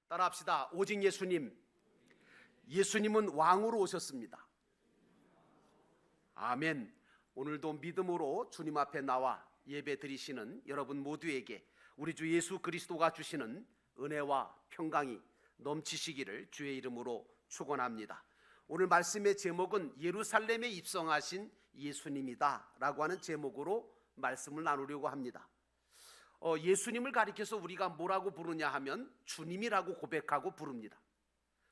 따라합시다. 오직 예수님. 예수님은 왕으로 오셨습니다. 아멘. 오늘도 믿음으로 주님 앞에 나와 예배 드리시는 여러분 모두에게 우리 주 예수 그리스도가 주시는 은혜와 평강이 넘치시기를 주의 이름으로 축원합니다. 오늘 말씀의 제목은 예루살렘에 입성하신 예수님이다 라고 하는 제목으로 말씀을 나누려고 합니다. 예수님을 가리켜서 우리가 뭐라고 부르냐 하면 주님이라고 고백하고 부릅니다.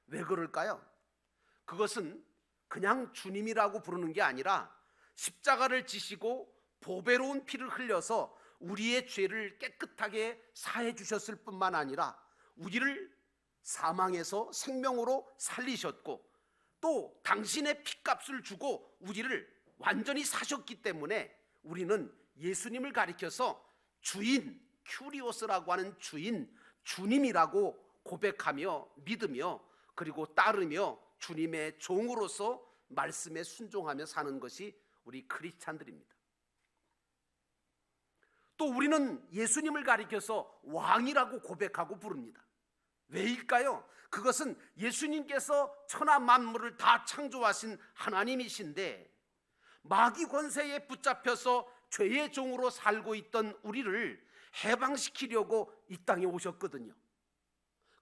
왜 그럴까요? 그것은 그냥 주님이라고 부르는 게 아니라 십자가를 지시고 보배로운 피를 흘려서 우리의 죄를 깨끗하게 사해 주셨을 뿐만 아니라 우리를 사망에서 생명으로 살리셨고 또 당신의 피값을 주고 우리를 완전히 사셨기 때문에 우리는 예수님을 가리켜서 주인, 큐리오스라고 하는 주인, 주님이라고 고백하며 믿으며 그리고 따르며 주님의 종으로서 말씀에 순종하며 사는 것이 우리 크리스찬들입니다. 또 우리는 예수님을 가리켜서 왕이라고 고백하고 부릅니다. 왜일까요? 그것은 예수님께서 천하 만물을 다 창조하신 하나님이신데 마귀 권세에 붙잡혀서 죄의 종으로 살고 있던 우리를 해방시키려고 이 땅에 오셨거든요.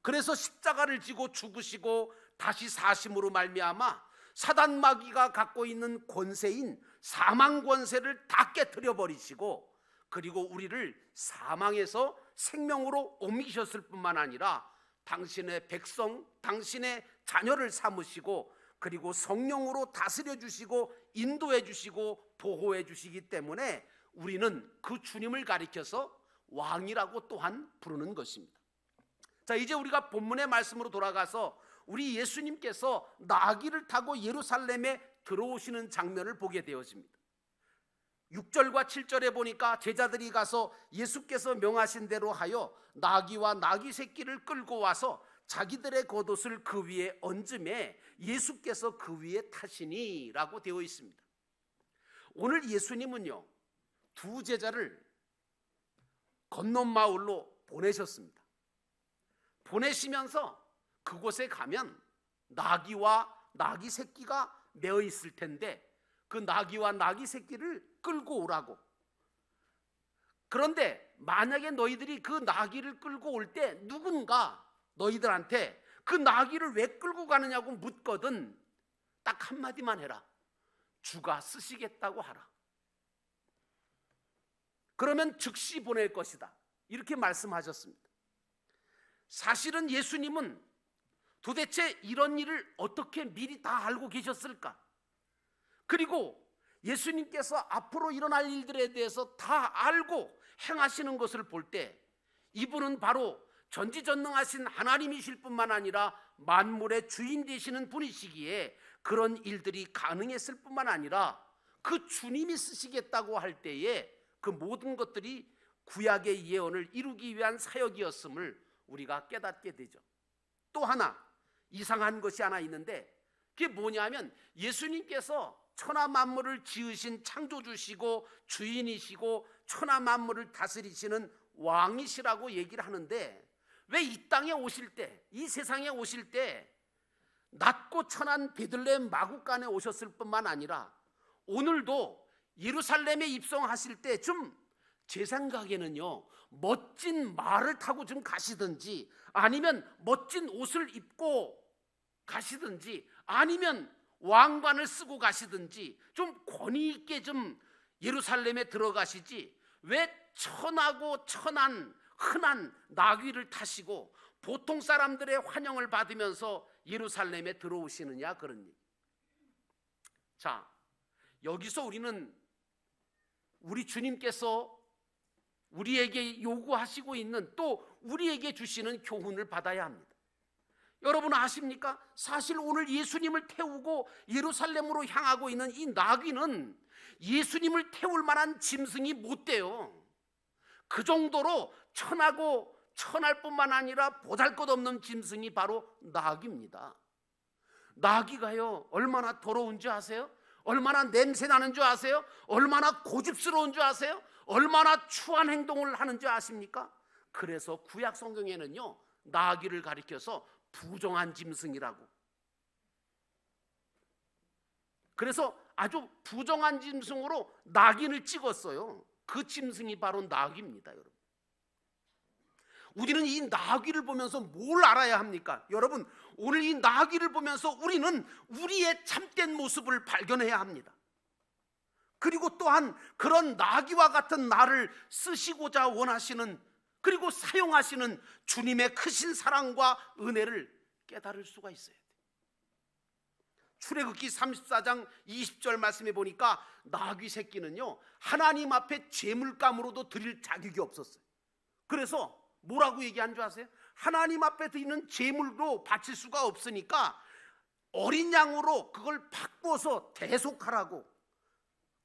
그래서 십자가를 지고 죽으시고 다시 사심으로 말미암아 사단 마귀가 갖고 있는 권세인 사망 권세를 다 깨트려 버리시고 그리고 우리를 사망에서 생명으로 옮기셨을 뿐만 아니라 당신의 백성, 당신의 자녀를 삼으시고 그리고 성령으로 다스려 주시고 인도해 주시고 보호해 주시기 때문에 우리는 그 주님을 가리켜서 왕이라고 또한 부르는 것입니다. 자, 이제 우리가 본문의 말씀으로 돌아가서 우리 예수님께서 나귀를 타고 예루살렘에 들어오시는 장면을 보게 되어집니다. 6절과 7절에 보니까 제자들이 가서 예수께서 명하신 대로 하여 나귀와 나귀 새끼를 끌고 와서 자기들의 겉옷을 그 위에 얹음에 예수께서 그 위에 타시니 라고 되어 있습니다. 오늘 예수님은요 두 제자를 건넌 마을로 보내셨습니다. 보내시면서 그곳에 가면 나귀와 나귀 새끼가 매어 있을 텐데 그 나귀와 나귀 새끼를 끌고 오라고. 그런데 만약에 너희들이 그 나귀를 끌고 올 때 누군가 너희들한테 그 나귀를 왜 끌고 가느냐고 묻거든 딱 한마디만 해라. 주가 쓰시겠다고 하라. 그러면 즉시 보낼 것이다. 이렇게 말씀하셨습니다. 사실은 예수님은 도대체 이런 일을 어떻게 미리 다 알고 계셨을까? 그리고 예수님께서 앞으로 일어날 일들에 대해서 다 알고 행하시는 것을 볼 때 이분은 바로 전지전능하신 하나님이실 뿐만 아니라 만물의 주인 되시는 분이시기에 그런 일들이 가능했을 뿐만 아니라 그 주님이 쓰시겠다고 할 때에 그 모든 것들이 구약의 예언을 이루기 위한 사역이었음을 우리가 깨닫게 되죠. 또 하나 이상한 것이 하나 있는데 그게 뭐냐면 예수님께서 천하 만물을 지으신 창조주시고 주인이시고 천하 만물을 다스리시는 왕이시라고 얘기를 하는데 왜 이 땅에 오실 때, 이 세상에 오실 때 낮고 천한 베들레헴 마구간에 오셨을 뿐만 아니라 오늘도 예루살렘에 입성하실 때 좀 제 생각에는요 멋진 말을 타고 좀 가시든지 아니면 멋진 옷을 입고 가시든지 아니면 왕관을 쓰고 가시든지 좀 권위 있게 좀 예루살렘에 들어가시지 왜 천하고 천한 흔한 나귀를 타시고 보통 사람들의 환영을 받으면서 예루살렘에 들어오시느냐 그런 얘기. 자, 여기서 우리는 우리 주님께서 우리에게 요구하시고 있는 또 우리에게 주시는 교훈을 받아야 합니다. 여러분 아십니까? 사실 오늘 예수님을 태우고 예루살렘으로 향하고 있는 이 나귀는 예수님을 태울 만한 짐승이 못 돼요. 그 정도로 천하고 천할 뿐만 아니라 보잘것없는 짐승이 바로 나귀입니다. 나귀가요 얼마나 더러운 줄 아세요? 얼마나 냄새 나는 줄 아세요? 얼마나 고집스러운 줄 아세요? 얼마나 추한 행동을 하는 줄 아십니까? 그래서 구약 성경에는요 나귀를 가리켜서 부정한 짐승이라고. 그래서 아주 부정한 짐승으로 낙인을 찍었어요. 그 짐승이 바로 나귀입니다, 여러분. 우리는 이 나귀를 보면서 뭘 알아야 합니까? 여러분, 오늘 이 나귀를 보면서 우리는 우리의 참된 모습을 발견해야 합니다. 그리고 또한 그런 나귀와 같은 나를 쓰시고자 원하시는, 그리고 사용하시는 주님의 크신 사랑과 은혜를 깨달을 수가 있어요. 출애굽기 34장 20절 말씀에 보니까 나귀 새끼는요, 하나님 앞에 제물감으로도 드릴 자격이 없었어요. 그래서 뭐라고 얘기한 줄 아세요? 하나님 앞에 드리는 제물로 바칠 수가 없으니까 어린 양으로 그걸 바꿔서 대속하라고,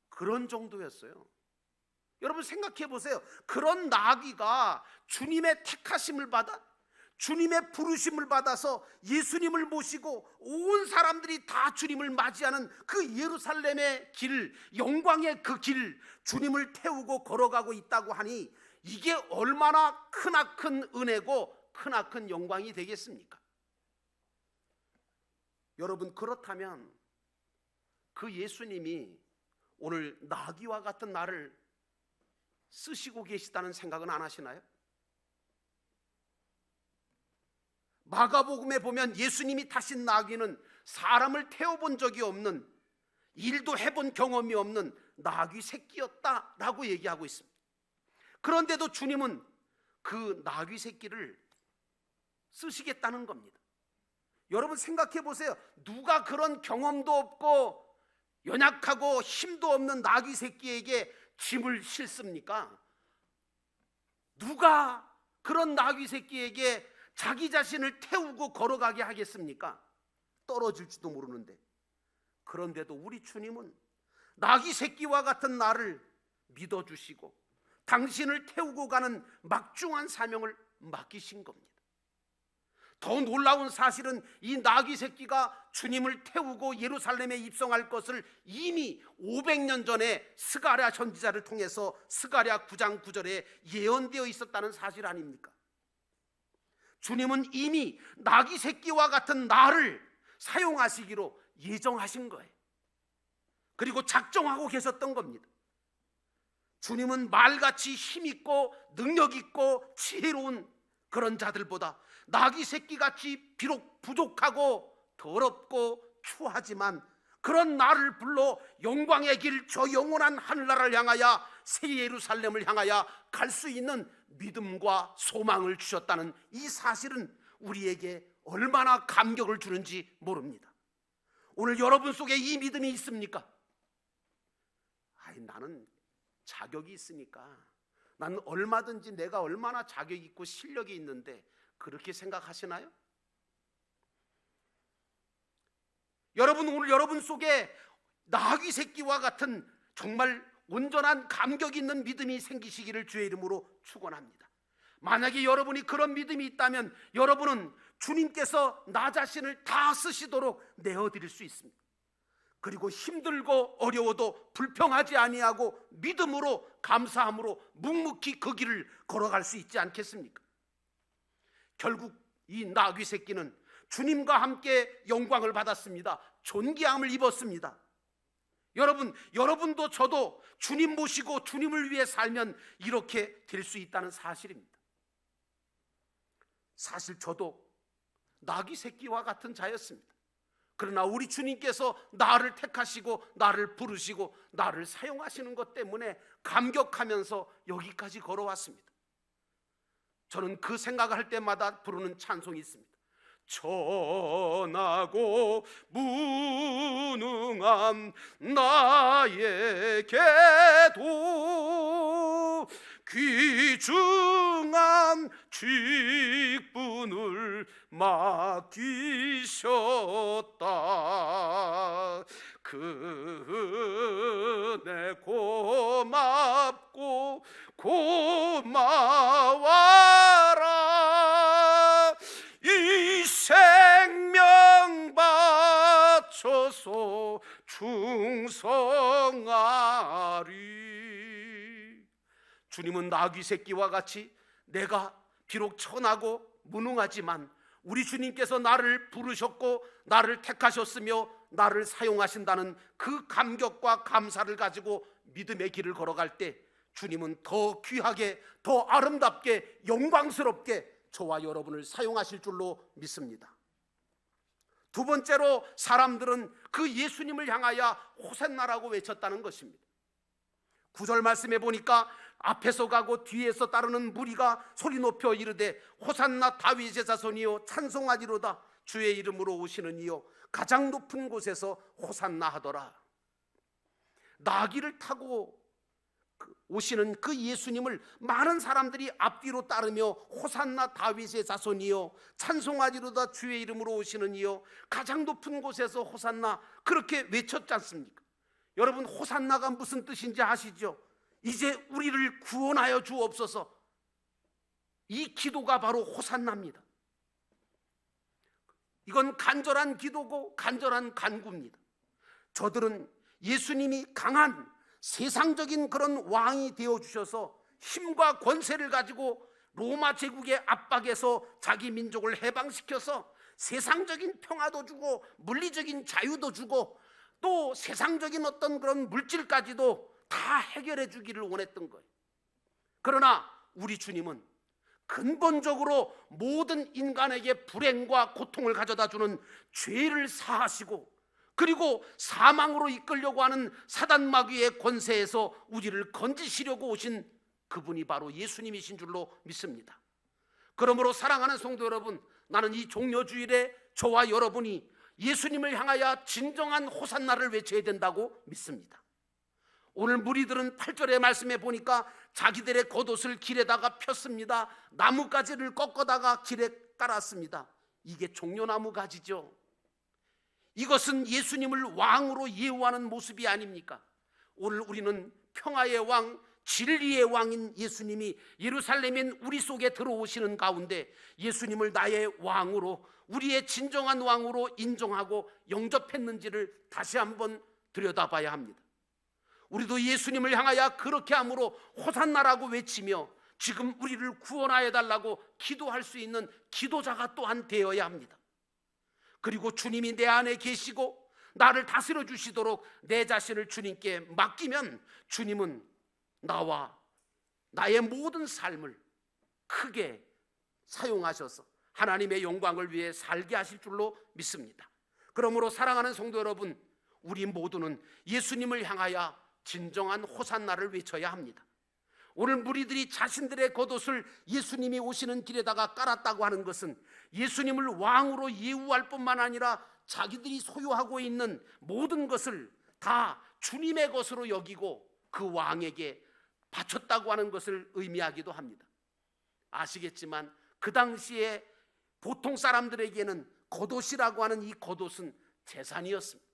그런 정도였어요. 여러분 생각해 보세요. 그런 나귀가 주님의 택하심을 받아, 주님의 부르심을 받아서 예수님을 모시고 온 사람들이 다 주님을 맞이하는 그 예루살렘의 길, 영광의 그 길, 주님을 태우고 걸어가고 있다고 하니 이게 얼마나 크나큰 은혜고 크나큰 영광이 되겠습니까? 여러분, 그렇다면 그 예수님이 오늘 나귀와 같은 나를 쓰시고 계시다는 생각은 안 하시나요? 마가복음에 보면 예수님이 타신 나귀는 사람을 태워본 적이 없는, 일도 해본 경험이 없는 나귀 새끼였다라고 얘기하고 있습니다. 그런데도 주님은 그 나귀 새끼를 쓰시겠다는 겁니다. 여러분 생각해 보세요. 누가 그런 경험도 없고 연약하고 힘도 없는 나귀 새끼에게 짐을 싣습니까? 누가 그런 나귀 새끼에게 자기 자신을 태우고 걸어가게 하겠습니까? 떨어질지도 모르는데. 그런데도 우리 주님은 나귀 새끼와 같은 나를 믿어주시고 당신을 태우고 가는 막중한 사명을 맡기신 겁니다. 더 놀라운 사실은 이 나귀 새끼가 주님을 태우고 예루살렘에 입성할 것을 이미 500년 전에 스가랴 선지자를 통해서 스가랴 9장 9절에 예언되어 있었다는 사실 아닙니까? 주님은 이미 나귀 새끼와 같은 나를 사용하시기로 예정하신 거예요. 그리고 작정하고 계셨던 겁니다. 주님은 말같이 힘있고 능력있고 지혜로운 그런 자들보다 나귀 새끼같이 비록 부족하고 더럽고 추하지만 그런 나를 불러 영광의 길, 저 영원한 하늘나라를 향하여 새 예루살렘을 향하여 갈 수 있는 믿음과 소망을 주셨다는 이 사실은 우리에게 얼마나 감격을 주는지 모릅니다. 오늘 여러분 속에 이 믿음이 있습니까? 나는 자격이 있으니까, 나는 얼마든지 내가 얼마나 자격이 있고 실력이 있는데, 그렇게 생각하시나요? 여러분, 오늘 여러분 속에 나귀 새끼와 같은 정말 온전한 감격 있는 믿음이 생기시기를 주의 이름으로 축원합니다. 만약에 여러분이 그런 믿음이 있다면 여러분은 주님께서 나 자신을 다 쓰시도록 내어드릴 수 있습니다. 그리고 힘들고 어려워도 불평하지 아니하고 믿음으로 감사함으로 묵묵히 그 길을 걸어갈 수 있지 않겠습니까? 결국 이 나귀 새끼는 주님과 함께 영광을 받았습니다. 존귀함을 입었습니다. 여러분도 저도 주님 모시고 주님을 위해 살면 이렇게 될 수 있다는 사실입니다. 사실 저도 나귀 새끼와 같은 자였습니다. 그러나 우리 주님께서 나를 택하시고 나를 부르시고 나를 사용하시는 것 때문에 감격하면서 여기까지 걸어왔습니다. 저는 그 생각을 할 때마다 부르는 찬송이 있습니다. 천하고 무능한 나에게도 귀중한 직분을 맡기셨다. 그 은혜 고맙고 고마워라. 이 생명 바쳐서 충성하리. 주님은 나귀 새끼와 같이 내가 비록 천하고 무능하지만 우리 주님께서 나를 부르셨고 나를 택하셨으며 나를 사용하신다는 그 감격과 감사를 가지고 믿음의 길을 걸어갈 때 주님은 더 귀하게, 더 아름답게, 영광스럽게 저와 여러분을 사용하실 줄로 믿습니다. 두 번째로 사람들은 그 예수님을 향하여 호산나라고 외쳤다는 것입니다. 9절 말씀해 보니까 앞에서 가고 뒤에서 따르는 무리가 소리 높여 이르되 호산나 다윗의 자손이요 찬송하리로다 주의 이름으로 오시는 이요 가장 높은 곳에서 호산나 하더라. 나귀를 타고 오시는 그 예수님을 많은 사람들이 앞뒤로 따르며 호산나 다윗의 자손이요 찬송하리로다 주의 이름으로 오시는 이요 가장 높은 곳에서 호산나 그렇게 외쳤지 않습니까? 여러분, 호산나가 무슨 뜻인지 아시죠? 이제 우리를 구원하여 주옵소서. 이 기도가 바로 호산나입니다. 이건 간절한 기도고 간절한 간구입니다. 저들은 예수님이 강한 세상적인 그런 왕이 되어주셔서 힘과 권세를 가지고 로마 제국의 압박에서 자기 민족을 해방시켜서 세상적인 평화도 주고 물리적인 자유도 주고 또 세상적인 어떤 그런 물질까지도 다 해결해 주기를 원했던 거예요. 그러나 우리 주님은 근본적으로 모든 인간에게 불행과 고통을 가져다 주는 죄를 사하시고 그리고 사망으로 이끌려고 하는 사단 마귀의 권세에서 우리를 건지시려고 오신 그분이 바로 예수님이신 줄로 믿습니다. 그러므로 사랑하는 성도 여러분, 나는 이 종려주일에 저와 여러분이 예수님을 향하여 진정한 호산나를 외쳐야 된다고 믿습니다. 오늘 무리들은 8절의 말씀에 보니까 자기들의 겉옷을 길에다가 폈습니다. 나뭇가지를 꺾어다가 길에 깔았습니다. 이게 종려나무 가지죠. 이것은 예수님을 왕으로 예우하는 모습이 아닙니까? 오늘 우리는 평화의 왕, 진리의 왕인 예수님이 예루살렘인 우리 속에 들어오시는 가운데 예수님을 나의 왕으로, 우리의 진정한 왕으로 인정하고 영접했는지를 다시 한번 들여다봐야 합니다. 우리도 예수님을 향하여 그렇게 함으로 호산나라고 외치며 지금 우리를 구원하여 달라고 기도할 수 있는 기도자가 또한 되어야 합니다. 그리고 주님이 내 안에 계시고 나를 다스려 주시도록 내 자신을 주님께 맡기면 주님은 나와 나의 모든 삶을 크게 사용하셔서 하나님의 영광을 위해 살게 하실 줄로 믿습니다. 그러므로 사랑하는 성도 여러분, 우리 모두는 예수님을 향하여 진정한 호산나를 외쳐야 합니다. 오늘 무리들이 자신들의 겉옷을 예수님이 오시는 길에다가 깔았다고 하는 것은 예수님을 왕으로 예우할 뿐만 아니라 자기들이 소유하고 있는 모든 것을 다 주님의 것으로 여기고 그 왕에게 바쳤다고 하는 것을 의미하기도 합니다. 아시겠지만 그 당시에 보통 사람들에게는 겉옷이라고 하는 이 겉옷은 재산이었습니다.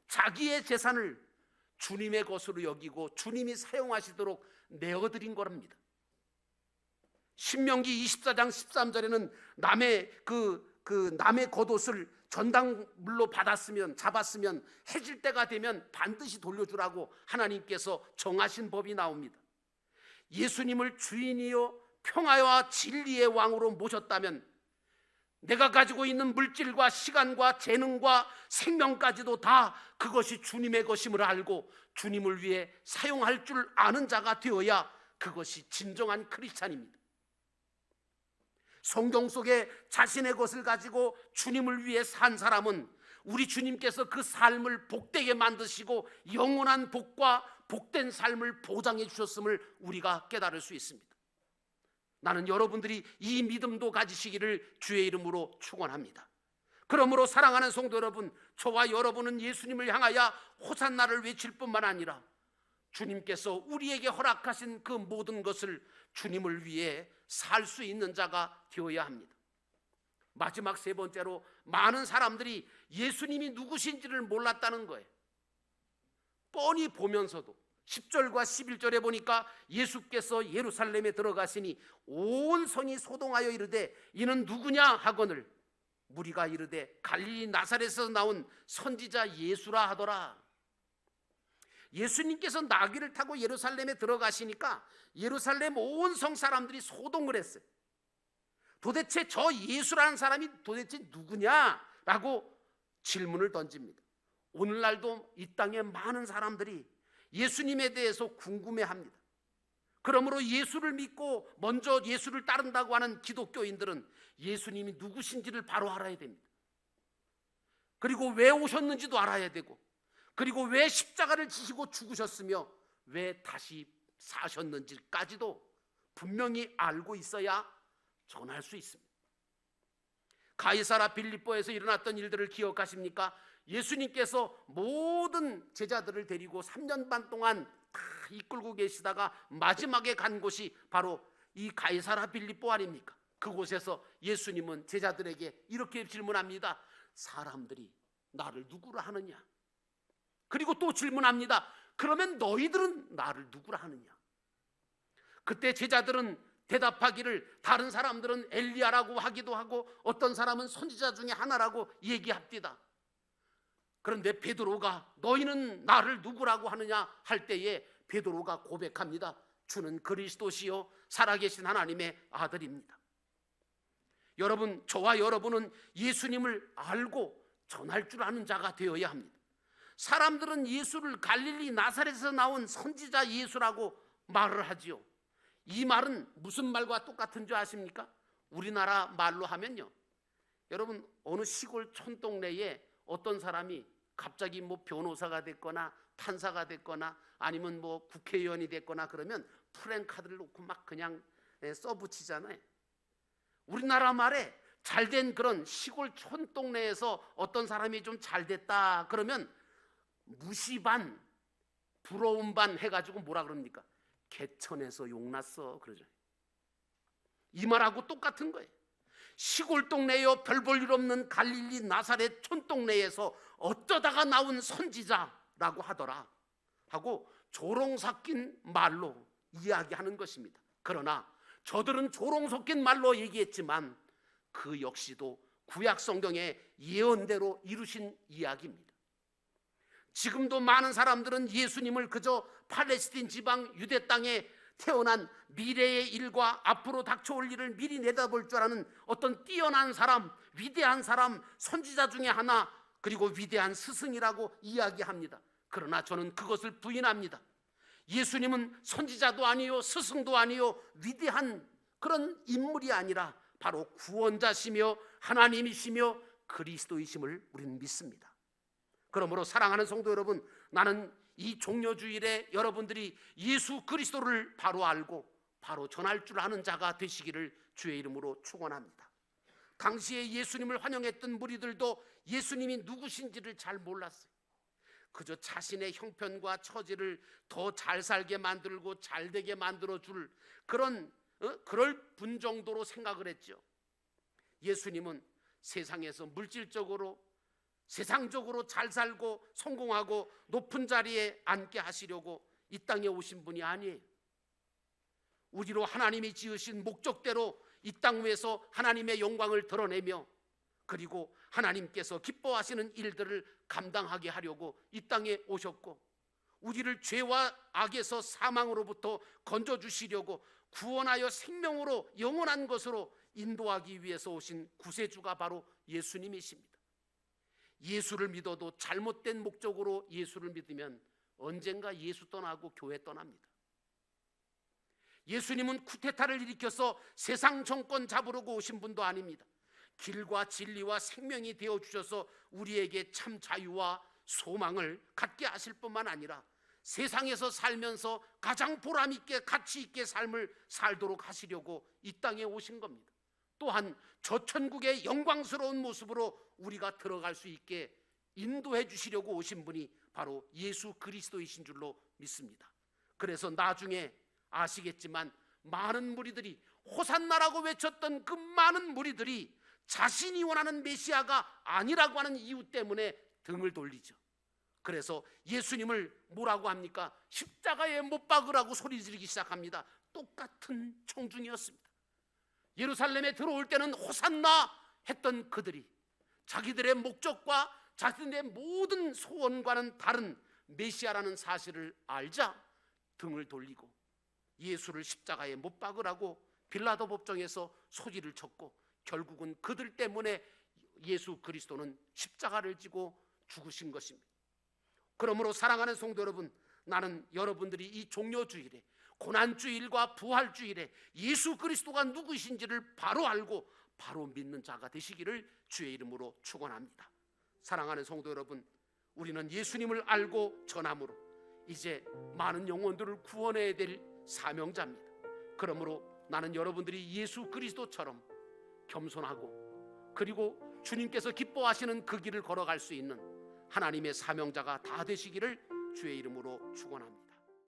자기의 재산을 주님의 것으로 여기고 주님이 사용하시도록 내어드린 겁니다. 신명기 24장 13절에는 남의 남의 겉옷을 전당물로 잡았으면 해질 때가 되면 반드시 돌려주라고 하나님께서 정하신 법이 나옵니다. 예수님을 주인이요 평화와 진리의 왕으로 모셨다면 내가 가지고 있는 물질과 시간과 재능과 생명까지도 다 그것이 주님의 것임을 알고 주님을 위해 사용할 줄 아는 자가 되어야 그것이 진정한 크리스찬입니다. 성경 속에 자신의 것을 가지고 주님을 위해 산 사람은 우리 주님께서 그 삶을 복되게 만드시고 영원한 복과 복된 삶을 보장해 주셨음을 우리가 깨달을 수 있습니다. 나는 여러분들이 이 믿음도 가지시기를 주의 이름으로 축원합니다. 그러므로 사랑하는 성도 여러분, 저와 여러분은 예수님을 향하여 호산나를 외칠 뿐만 아니라 주님께서 우리에게 허락하신 그 모든 것을 주님을 위해 살 수 있는 자가 되어야 합니다. 마지막 세 번째로, 많은 사람들이 예수님이 누구신지를 몰랐다는 거예요. 뻔히 보면서도 10절과 11절에 보니까 예수께서 예루살렘에 들어가시니 온 성이 소동하여 이르되 이는 누구냐 하거늘 무리가 이르되 갈릴리 나사렛에서 나온 선지자 예수라 하더라. 예수님께서 나귀를 타고 예루살렘에 들어가시니까 예루살렘 온 성 사람들이 소동을 했어요. 도대체 저 예수라는 사람이 도대체 누구냐라고 질문을 던집니다. 오늘날도 이 땅에 많은 사람들이 예수님에 대해서 궁금해합니다. 그러므로 예수를 믿고 먼저 예수를 따른다고 하는 기독교인들은 예수님이 누구신지를 바로 알아야 됩니다. 그리고 왜 오셨는지도 알아야 되고, 그리고 왜 십자가를 지시고 죽으셨으며 왜 다시 사셨는지까지도 분명히 알고 있어야 전할 수 있습니다. 가이사라 빌립보에서 일어났던 일들을 기억하십니까? 예수님께서 모든 제자들을 데리고 3년 반 동안 다 이끌고 계시다가 마지막에 간 곳이 바로 이 가이사라 빌립보 아닙니까? 그곳에서 예수님은 제자들에게 이렇게 질문합니다. 사람들이 나를 누구라 하느냐? 그리고 또 질문합니다. 그러면 너희들은 나를 누구라 하느냐? 그때 제자들은 대답하기를 다른 사람들은 엘리야라고 하기도 하고 어떤 사람은 선지자 중에 하나라고 얘기합니다. 그런데 베드로가 너희는 나를 누구라고 하느냐 할 때에 베드로가 고백합니다. 주는 그리스도시요 살아계신 하나님의 아들입니다. 여러분, 저와 여러분은 예수님을 알고 전할 줄 아는 자가 되어야 합니다. 사람들은 예수를 갈릴리 나사렛에서 나온 선지자 예수라고 말을 하지요. 이 말은 무슨 말과 똑같은 줄 아십니까? 우리나라 말로 하면요, 여러분 어느 시골 촌동네에 어떤 사람이 갑자기 뭐 변호사가 됐거나 판사가 됐거나 아니면 뭐 국회의원이 됐거나 그러면 프랜카드를 놓고 막 그냥 써붙이잖아요. 우리나라 말에 잘된 그런 시골 촌동네에서 어떤 사람이 좀 잘됐다 그러면 무시 반 부러움 반 해가지고 뭐라 그럽니까? 개천에서 용났어 그러죠. 이 말하고 똑같은 거예요. 시골 동네여 별 볼 일 없는 갈릴리 나사렛 촌동네에서 어쩌다가 나온 선지자라고 하더라 하고 조롱 섞인 말로 이야기하는 것입니다. 그러나 저들은 조롱 섞인 말로 얘기했지만 그 역시도 구약 성경의 예언대로 이루신 이야기입니다. 지금도 많은 사람들은 예수님을 그저 팔레스틴 지방 유대 땅에 태어난 미래의 일과 앞으로 닥쳐올 일을 미리 내다볼 줄 아는 어떤 뛰어난 사람, 위대한 사람, 선지자 중에 하나, 그리고 위대한 스승이라고 이야기합니다. 그러나 저는 그것을 부인합니다. 예수님은 선지자도 아니요 스승도 아니요 위대한 그런 인물이 아니라 바로 구원자시며 하나님이시며 그리스도이심을 우리는 믿습니다. 그러므로 사랑하는 성도 여러분, 나는 이 종료주일에 여러분들이 예수 그리스도를 바로 알고 바로 전할 줄 아는 자가 되시기를 주의 이름으로 축원합니다. 당시에 예수님을 환영했던 무리들도 예수님이 누구신지를 잘 몰랐어요. 그저 자신의 형편과 처지를 더 잘 살게 만들고 잘 되게 만들어줄 그럴 분 정도로 생각을 했죠. 예수님은 세상에서 물질적으로 세상적으로 잘 살고 성공하고 높은 자리에 앉게 하시려고 이 땅에 오신 분이 아니에요. 우리로 하나님이 지으신 목적대로 이 땅 위에서 하나님의 영광을 드러내며 그리고 하나님께서 기뻐하시는 일들을 감당하게 하려고 이 땅에 오셨고 우리를 죄와 악에서 사망으로부터 건져주시려고 구원하여 생명으로 영원한 것으로 인도하기 위해서 오신 구세주가 바로 예수님이십니다. 예수를 믿어도 잘못된 목적으로 예수를 믿으면 언젠가 예수 떠나고 교회 떠납니다. 예수님은 쿠데타를 일으켜서 세상 정권 잡으려고 오신 분도 아닙니다. 길과 진리와 생명이 되어주셔서 우리에게 참 자유와 소망을 갖게 하실 뿐만 아니라 세상에서 살면서 가장 보람있게 가치있게 삶을 살도록 하시려고 이 땅에 오신 겁니다. 또한 저 천국의 영광스러운 모습으로 우리가 들어갈 수 있게 인도해 주시려고 오신 분이 바로 예수 그리스도이신 줄로 믿습니다. 그래서 나중에 아시겠지만 많은 무리들이 호산나라고 외쳤던 그 많은 무리들이 자신이 원하는 메시아가 아니라고 하는 이유 때문에 등을 돌리죠. 그래서 예수님을 뭐라고 합니까? 십자가에 못 박으라고 소리 지르기 시작합니다. 똑같은 청중이었습니다. 예루살렘에 들어올 때는 호산나 했던 그들이 자기들의 목적과 자신의 모든 소원과는 다른 메시아라는 사실을 알자 등을 돌리고 예수를 십자가에 못 박으라고 빌라도 법정에서 소리를 쳤고 결국은 그들 때문에 예수 그리스도는 십자가를 지고 죽으신 것입니다. 그러므로 사랑하는 성도 여러분, 나는 여러분들이 이 종료주일에, 고난주일과 부활주일에 예수 그리스도가 누구신지를 바로 알고 바로 믿는 자가 되시기를 주의 이름으로 축원합니다. 사랑하는 성도 여러분, 우리는 예수님을 알고 전함으로 이제 많은 영혼들을 구원해야 될 사명자입니다. 그러므로 나는 여러분들이 예수 그리스도처럼 겸손하고 그리고 주님께서 기뻐하시는 그 길을 걸어갈 수 있는 하나님의 사명자가 다 되시기를 주의 이름으로 축원합니다.